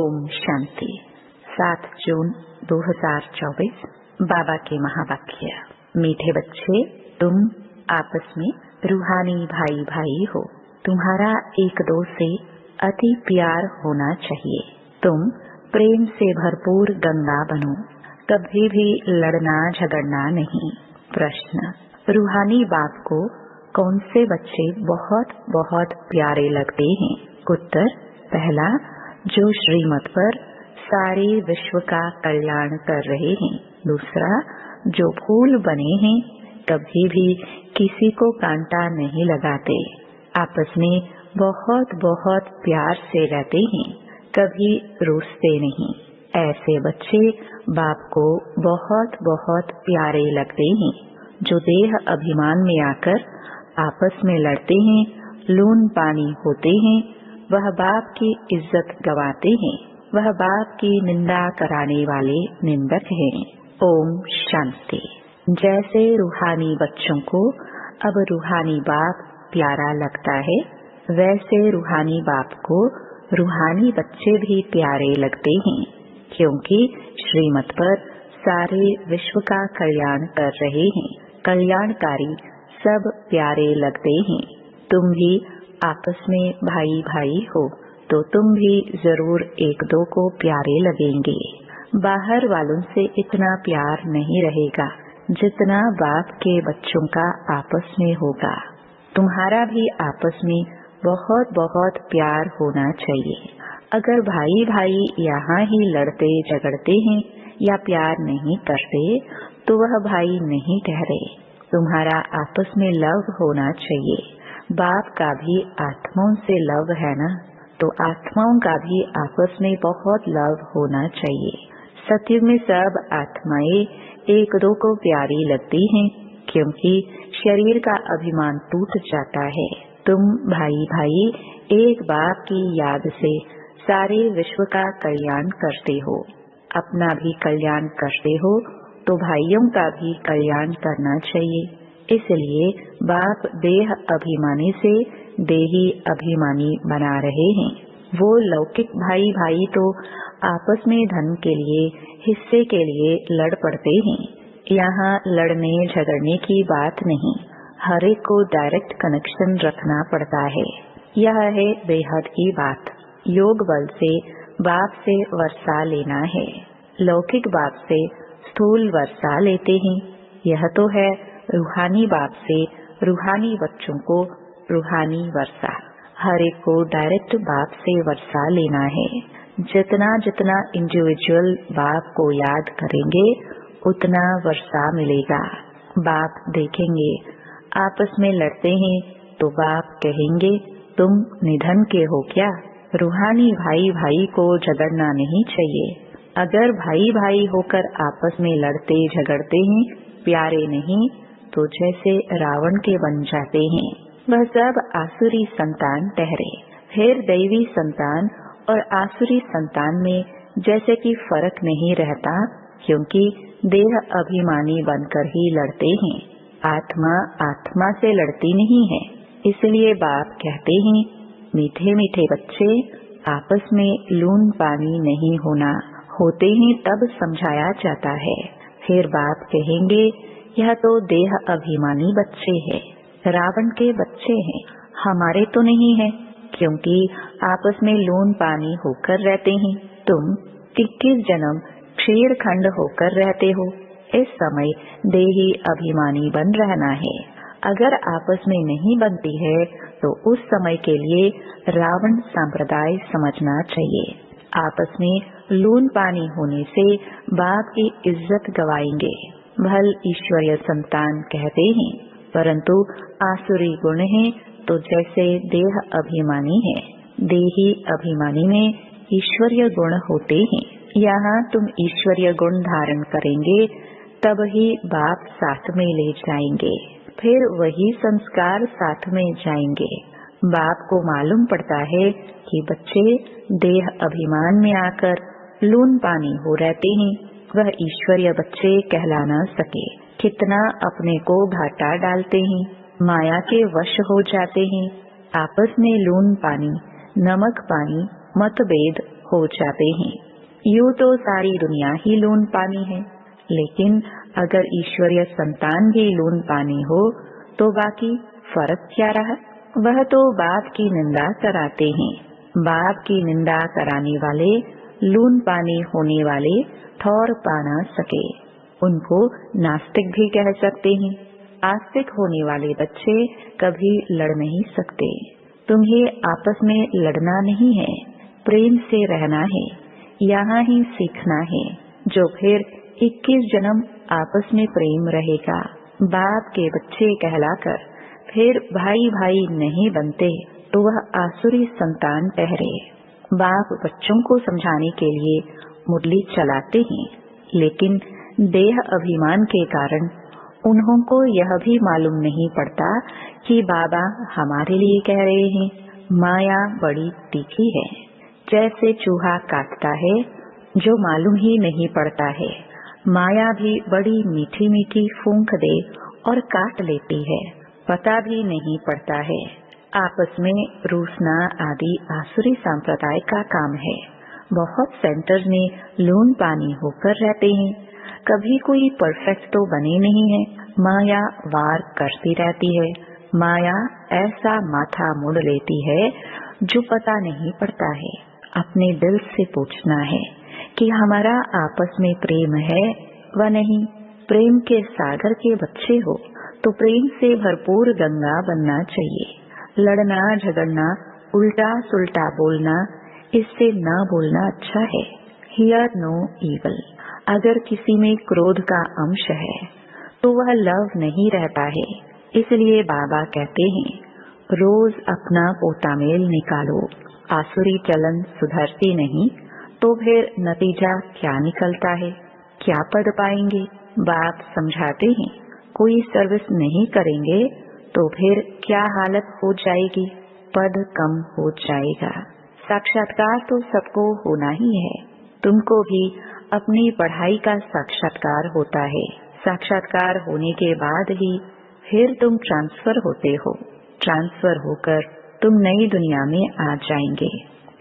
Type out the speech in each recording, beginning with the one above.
ओम शांति। 7 जून 2024 बाबा के महावाक्य। मीठे बच्चे, तुम आपस में रूहानी भाई भाई हो। तुम्हारा एक दो से अति प्यार होना चाहिए। तुम प्रेम से भरपूर गंगा बनो। कभी भी लड़ना झगड़ना नहीं। प्रश्न, रूहानी बाप को कौन से बच्चे बहुत बहुत प्यारे लगते हैं? उत्तर, पहला, जो श्रीमत पर सारे विश्व का कल्याण कर रहे हैं। दूसरा, जो फूल बने हैं, कभी भी किसी को कांटा नहीं लगाते, आपस में बहुत बहुत प्यार से रहते हैं, कभी रूठते नहीं। ऐसे बच्चे बाप को बहुत बहुत प्यारे लगते हैं। जो देह अभिमान में आकर आपस में लड़ते हैं, लून पानी होते हैं, वह बाप की इज्जत गवाते हैं। वह बाप की निंदा कराने वाले निंदक हैं। ओम शांति। जैसे रूहानी बच्चों को अब रूहानी बाप प्यारा लगता है, वैसे रूहानी बाप को रूहानी बच्चे भी प्यारे लगते हैं, क्योंकि श्रीमत पर सारे विश्व का कल्याण कर रहे हैं। कल्याणकारी सब प्यारे लगते हैं। तुम भी आपस में भाई भाई हो, तो तुम भी जरूर एक दो को प्यारे लगेंगे। बाहर वालों से इतना प्यार नहीं रहेगा जितना बाप के बच्चों का आपस में होगा। तुम्हारा भी आपस में बहुत बहुत प्यार होना चाहिए। अगर भाई भाई यहाँ ही लड़ते झगड़ते हैं या प्यार नहीं करते, तो वह भाई नहीं ठहरे। तुम्हारा आपस में लव होना चाहिए। बाप का भी आत्माओं से लव है ना, तो आत्माओं का भी आपस में बहुत लव होना चाहिए। सत्युग में सब आत्माएं एक दो को प्यारी लगती हैं, क्योंकि शरीर का अभिमान टूट जाता है। तुम भाई भाई एक बाप की याद से सारे विश्व का कल्याण करते हो। अपना भी कल्याण करते हो, तो भाइयों का भी कल्याण करना चाहिए। इसलिए बाप देह अभिमानी से देही अभिमानी बना रहे हैं। वो लौकिक भाई भाई तो आपस में धन के लिए, हिस्से के लिए लड़ पड़ते हैं। यहाँ लड़ने झगड़ने की बात नहीं, हर एक को डायरेक्ट कनेक्शन रखना पड़ता है। यह है बेहद की बात। योग बल से बाप से वर्षा लेना है। लौकिक बाप से स्थूल वर्षा लेते हैं। यह तो है रूहानी बाप से रूहानी बच्चों को रूहानी वर्षा। हर एक को डायरेक्ट बाप से वर्षा लेना है। जितना जितना इंडिविजुअल बाप को याद करेंगे, उतना वर्षा मिलेगा। बाप देखेंगे आपस में लड़ते हैं, तो बाप कहेंगे तुम निधन के हो क्या? रूहानी भाई भाई को झगड़ना नहीं चाहिए। अगर भाई भाई होकर आपस में लड़ते झगड़ते हैं, प्यारे नहीं, तो जैसे रावण के बन जाते हैं। वह सब आसुरी संतान ठहरे। फिर दैवी संतान और आसुरी संतान में जैसे कि फर्क नहीं रहता, क्योंकि देह अभिमानी बनकर ही लड़ते हैं। आत्मा आत्मा से लड़ती नहीं है। इसलिए बाप कहते हैं, मीठे मीठे बच्चे, आपस में लून पानी नहीं होना। होते हैं तब समझाया जाता है। फिर बाप कहेंगे, यह तो देह अभिमानी बच्चे हैं, रावण के बच्चे हैं, हमारे तो नहीं है, क्योंकि आपस में लून पानी होकर रहते हैं। तुम 21 जन्म क्षीर खंड होकर रहते हो। इस समय देही अभिमानी बन रहना है। अगर आपस में नहीं बनती है, तो उस समय के लिए रावण संप्रदाय समझना चाहिए। आपस में लून पानी होने से बाप की इज्जत गवाएंगे। भल ईश्वरीय संतान कहते हैं, परंतु आसुरी गुण है, तो जैसे देह अभिमानी है। देही अभिमानी में ईश्वरीय गुण होते हैं। यहाँ तुम ईश्वरीय गुण धारण करेंगे, तब ही बाप साथ में ले जाएंगे। फिर वही संस्कार साथ में जाएंगे। बाप को मालूम पड़ता है कि बच्चे देह अभिमान में आकर लून पानी हो रहते हैं, वह ईश्वरीय बच्चे कहला न सके। कितना अपने को घाटा डालते हैं, माया के वश हो जाते हैं। आपस में लून पानी, नमक पानी, मतभेद हो जाते हैं। यूं तो सारी दुनिया ही लून पानी है, लेकिन अगर ईश्वरीय संतान भी लून पानी हो तो बाकी फर्क क्या रहा? वह तो बाप की निंदा कराते हैं। बाप की निंदा कराने वाले लून पानी होने वाले ठौर पा ना सके, उनको नास्तिक भी कह सकते हैं। आस्तिक होने वाले बच्चे कभी लड़ नहीं सकते। तुम्हें आपस में लड़ना नहीं है, प्रेम से रहना है, यहाँ ही सीखना है, जो फिर 21 जन्म आपस में प्रेम रहेगा। बाप के बच्चे कहलाकर फिर भाई भाई नहीं बनते तो वह आसुरी संतान ठहरे। बाप बच्चों को समझाने के लिए मुरली चलाते हैं, लेकिन देह अभिमान के कारण उन्हों को यह भी मालूम नहीं पड़ता कि बाबा हमारे लिए कह रहे हैं। माया बड़ी तीखी है, जैसे चूहा काटता है जो मालूम ही नहीं पड़ता है। माया भी बड़ी मीठी मीठी फूंक दे और काट लेती है, पता भी नहीं पड़ता है। आपस में रूसना आदि आसुरी संप्रदाय का काम है। बहुत सेंटर्स में लून पानी होकर रहते हैं, कभी कोई परफेक्ट तो बने नहीं है। माया वार करती रहती है। माया ऐसा माथा मोड़ लेती है जो पता नहीं पड़ता है। अपने दिल से पूछना है कि हमारा आपस में प्रेम है व नहीं। प्रेम के सागर के बच्चे हो तो प्रेम से भरपूर गंगा बनना चाहिए। लड़ना झगड़ना, उल्टा सुल्टा बोलना, इससे ना बोलना अच्छा है। Hear no evil. अगर किसी में क्रोध का अंश है तो वह लव नहीं रहता है। इसलिए बाबा कहते हैं रोज अपना पोतामेल निकालो। आसुरी चलन सुधरती नहीं तो फिर नतीजा क्या निकलता है? क्या पद पाएंगे? बाप समझाते हैं कोई सर्विस नहीं करेंगे तो फिर क्या हालत हो जाएगी? पद कम हो जाएगा। साक्षात्कार तो सबको होना ही है। तुमको भी अपनी पढ़ाई का साक्षात्कार होता है। साक्षात्कार होने के बाद ही फिर तुम ट्रांसफर होते हो। ट्रांसफर होकर तुम नई दुनिया में आ जाएंगे।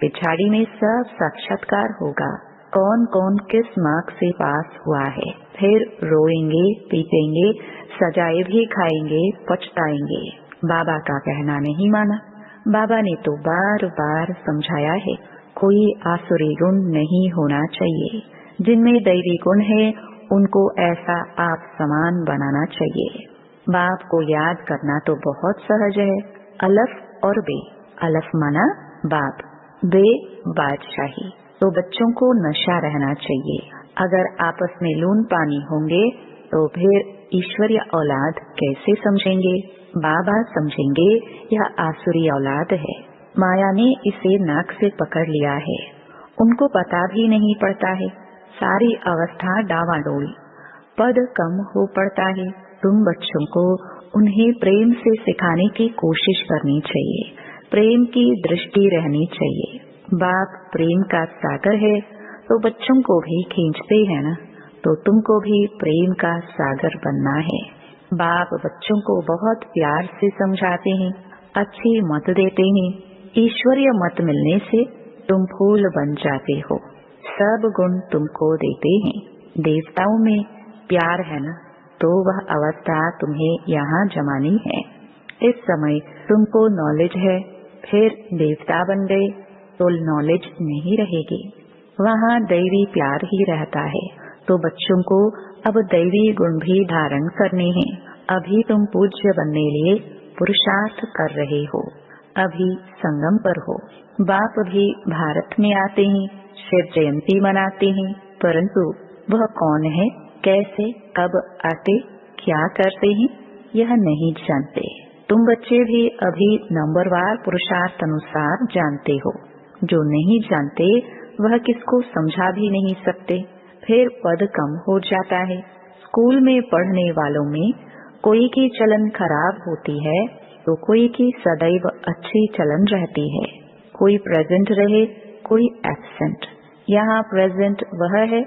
पिछाड़ी में सब साक्षात्कार होगा, कौन कौन किस मार्क से पास हुआ है। फिर रोएंगे, पीटेंगे, सजाए भी खाएंगे, पछताएंगे। बाबा का कहना नहीं माना। बाबा ने तो बार बार समझाया है कोई आसुरी गुण नहीं होना चाहिए। जिनमें दैवी गुण है उनको ऐसा आप समान बनाना चाहिए। बाप को याद करना तो बहुत सहज है। अलफ और बे। अलफ माना बाप, बे बादशाही। तो बच्चों को नशा रहना चाहिए। अगर आपस में लून पानी होंगे तो फिर ईश्वरीय औलाद कैसे समझेंगे? बाबा समझेंगे यह आसुरी औलाद है। माया ने इसे नाक से पकड़ लिया है। उनको पता भी नहीं पड़ता है। सारी अवस्था डावाडोल, पद कम हो पड़ता है। तुम बच्चों को उन्हें प्रेम से सिखाने की कोशिश करनी चाहिए। प्रेम की दृष्टि रहनी चाहिए। बाप प्रेम का सागर है तो बच्चों को भी खींचते हैं ना, तो तुमको भी प्रेम का सागर बनना है। बाप बच्चों को बहुत प्यार से समझाते हैं, अच्छी मत देते हैं। ईश्वरीय मत मिलने से तुम फूल बन जाते हो। सब गुण तुमको देते हैं। देवताओं में प्यार है ना, तो वह अवस्था तुम्हें यहाँ जमानी है। इस समय तुमको नॉलेज है, फिर देवता बन गए तो नॉलेज नहीं रहेगी। वहाँ दैवी प्यार ही रहता है। तो बच्चों को अब दैवी गुण भी धारण करने हैं। अभी तुम पूज्य बनने लिए पुरुषार्थ कर रहे हो। अभी संगम पर हो। बाप भी भारत में आते हैं, शिव जयंती मनाते हैं, परंतु वह कौन है, कैसे, कब आते, क्या करते हैं, यह नहीं जानते। तुम बच्चे भी अभी नंबरवार पुरुषार्थ अनुसार जानते हो। जो नहीं जानते वह किसको समझा भी नहीं सकते। फिर पद कम हो जाता है। स्कूल में पढ़ने वालों में कोई की चलन खराब होती है तो कोई की सदैव अच्छी चलन रहती है। कोई प्रेजेंट रहे, कोई एब्सेंट। यहाँ प्रेजेंट वह है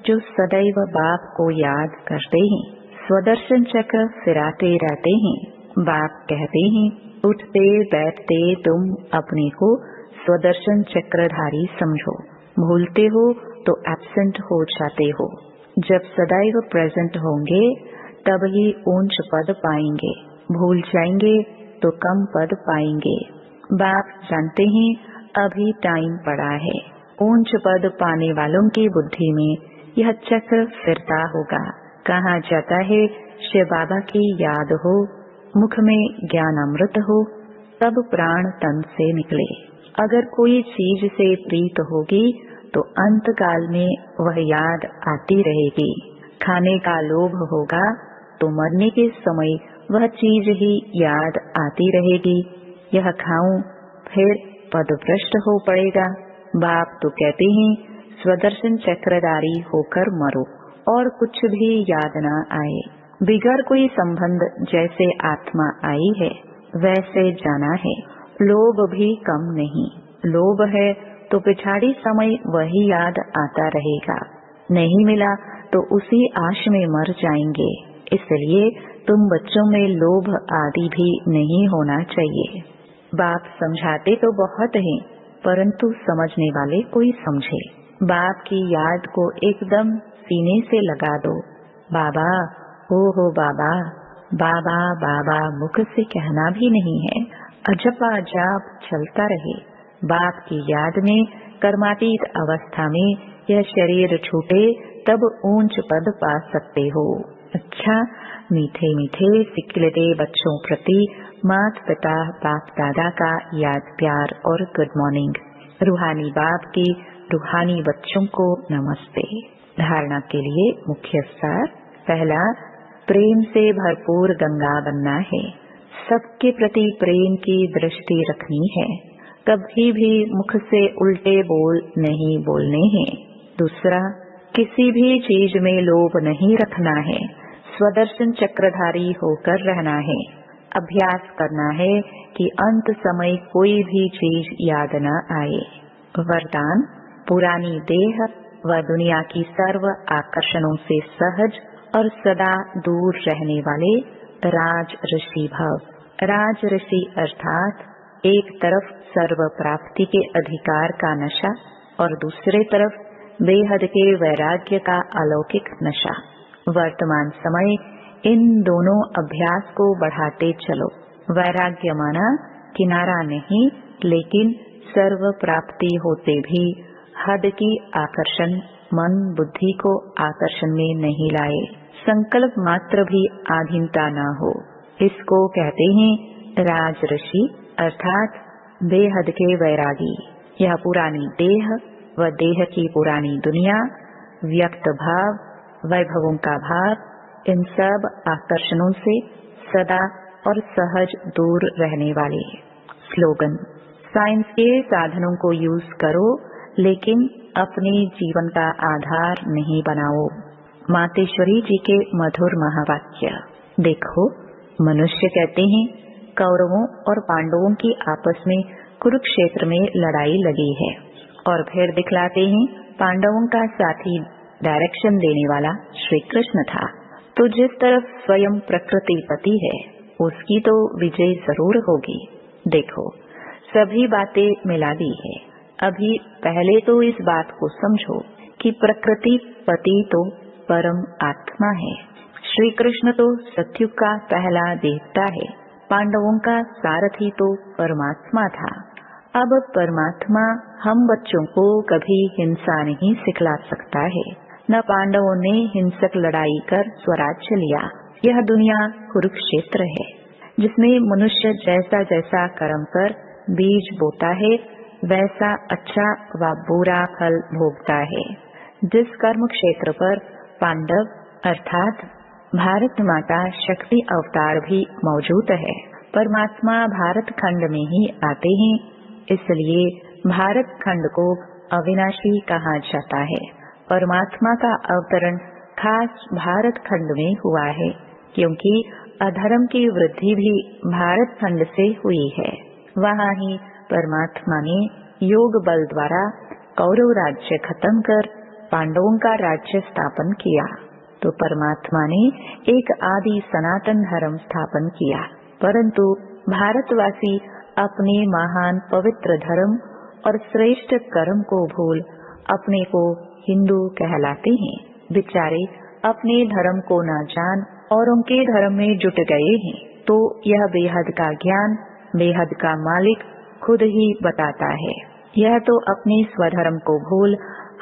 जो सदैव बाप को याद करते हैं। स्वदर्शन चक्र फिराते रहते हैं। बाप कहते हैं उठते बैठते तुम अपने को स्वदर्शन चक्रधारी समझो। भूलते हो तो एब्सेंट हो जाते हो। जब सदैव प्रेजेंट होंगे तब ही ऊंच पद पाएंगे, भूल जाएंगे तो कम पद पाएंगे। बाप जानते हैं अभी टाइम पड़ा है। ऊंच पद पाने वालों की बुद्धि में यह चक्र फिरता होगा। कहा जाता है शिव बाबा की याद हो, मुख में ज्ञान अमृत हो, तब प्राण तन से निकले। अगर कोई चीज से प्रीत होगी तो अंत काल में वह याद आती रहेगी। खाने का लोभ होगा तो मरने के समय वह चीज ही याद आती रहेगी। यह खाऊं फिर पदभ्रष्ट हो पड़ेगा। बाप तो कहते हैं स्वदर्शन चक्रधारी होकर मरो और कुछ भी याद न आए। बिगर कोई संबंध जैसे आत्मा आई है वैसे जाना है। लोभ भी कम नहीं। लोभ है तो पिछाड़ी समय वही याद आता रहेगा। नहीं मिला तो उसी आश में मर जाएंगे। इसलिए तुम बच्चों में लोभ आदि भी नहीं होना चाहिए। बाप समझाते तो बहुत हैं, परंतु समझने वाले कोई समझे। बाप की याद को एकदम सीने से लगा दो। बाबा हो बाबा, बाबा बाबा मुख से कहना भी नहीं है, अजपा जाप चलता रहे। बाप की याद में कर्मातीत अवस्था में यह शरीर छूटे तब ऊंच पद पा सकते हो। अच्छा, मीठे मीठे सिखलते बच्चों प्रति माता पिता बाप दादा का याद प्यार और गुड मॉर्निंग। रूहानी बाप की रूहानी बच्चों को नमस्ते। धारणा के लिए मुख्य सार। पहला, प्रेम से भरपूर गंगा बनना है। सबके प्रति प्रेम की दृष्टि रखनी है। कभी भी मुख से उल्टे बोल नहीं बोलने हैं। दूसरा, किसी भी चीज में लोभ नहीं रखना है। स्वदर्शन चक्रधारी होकर रहना है। अभ्यास करना है कि अंत समय कोई भी चीज याद न आए। वरदान, पुरानी देह व दुनिया की सर्व आकर्षणों से सहज और सदा दूर रहने वाले राज ऋषि भव। राज ऋषि अर्थात एक तरफ सर्व प्राप्ति के अधिकार का नशा और दूसरे तरफ बेहद के वैराग्य का अलौकिक नशा। वर्तमान समय इन दोनों अभ्यास को बढ़ाते चलो। वैराग्य माना किनारा नहीं, लेकिन सर्व प्राप्ति होते भी हद की आकर्षण मन बुद्धि को आकर्षण में नहीं लाए। संकल्प मात्र भी आधीनता न हो। इसको कहते हैं राज ऋषि अर्थात बेहद के वैरागी। यह पुरानी देह व देह की पुरानी दुनिया, व्यक्त भाव, वैभवों का भाव, इन सब आकर्षणों से सदा और सहज दूर रहने वाले। स्लोगन, साइंस के साधनों को यूज करो लेकिन अपने जीवन का आधार नहीं बनाओ। मातेश्वरी जी के मधुर महावाक्य। देखो, मनुष्य कहते हैं कौरवों और पांडवों की आपस में कुरुक्षेत्र में लड़ाई लगी है, और फिर दिखलाते हैं पांडवों का साथी डायरेक्शन देने वाला श्री कृष्ण था। तो जिस तरफ स्वयं प्रकृति पति है उसकी तो विजय जरूर होगी। देखो, सभी बातें मिला दी है। अभी पहले तो इस बात को समझो कि प्रकृति पति तो परम आत्मा है। श्री कृष्ण तो सत्युग का पहला देवता है। पांडवों का सारथी तो परमात्मा था। अब परमात्मा हम बच्चों को कभी हिंसा नहीं सिखला सकता है। न पांडवों ने हिंसक लड़ाई कर स्वराज्य लिया। यह दुनिया कुरुक्षेत्र है, जिसमें मनुष्य जैसा जैसा कर्म कर बीज बोता है वैसा अच्छा व बुरा फल भोगता है। जिस कर्म क्षेत्र पर पांडव अर्थात भारत माता शक्ति अवतार भी मौजूद है, परमात्मा भारत खंड में ही आते हैं। इसलिए भारत खंड को अविनाशी कहा जाता है। परमात्मा का अवतरण खास भारत खंड में हुआ है, क्योंकि अधर्म की वृद्धि भी भारत खंड से हुई है। वहाँ ही परमात्मा ने योग बल द्वारा कौरव राज्य खत्म कर पांडवों का राज्य स्थापन किया। तो परमात्मा ने एक आदि सनातन धर्म स्थापन किया, परंतु भारतवासी अपने महान पवित्र धर्म और श्रेष्ठ कर्म को भूल अपने को हिंदू कहलाते हैं। बेचारे अपने धर्म को न जान औरों के धर्म में जुट गए हैं। तो यह बेहद का ज्ञान बेहद का मालिक खुद ही बताता है। यह तो अपने स्वधर्म को भूल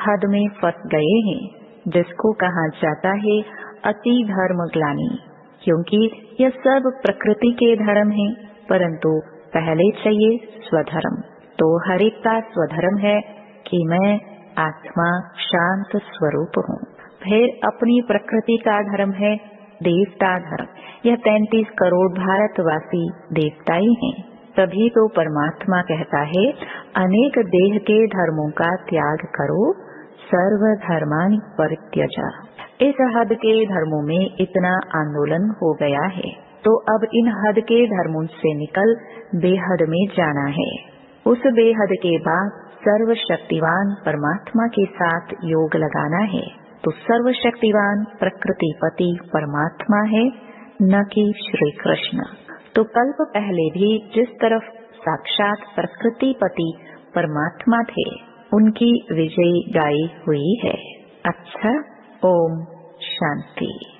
हद में फंस गए हैं, जिसको कहा जाता है अति धर्म ग्लानि, क्योंकि यह सब प्रकृति के धर्म हैं। परंतु पहले चाहिए स्वधर्म। तो हर एक का स्वधर्म है कि मैं आत्मा शांत स्वरूप हूँ। फिर अपनी प्रकृति का धर्म है देवता धर्म। यह 33 करोड़ भारतवासी देवताई हैं। तभी तो परमात्मा कहता है अनेक देह के धर्मों का त्याग करो, सर्व धर्मानि परित्यज। इस हद के धर्मों में इतना आंदोलन हो गया है, तो अब इन हद के धर्मों से निकल बेहद में जाना है। उस बेहद के बाद सर्वशक्तिवान परमात्मा के साथ योग लगाना है। तो सर्वशक्तिवान प्रकृतिपति परमात्मा है, न कि श्री कृष्ण। तो कल्प पहले भी जिस तरफ साक्षात प्रकृतिपति परमात्मा थे, उनकी विजय गाई हुई है। अच्छा, ओम शांति।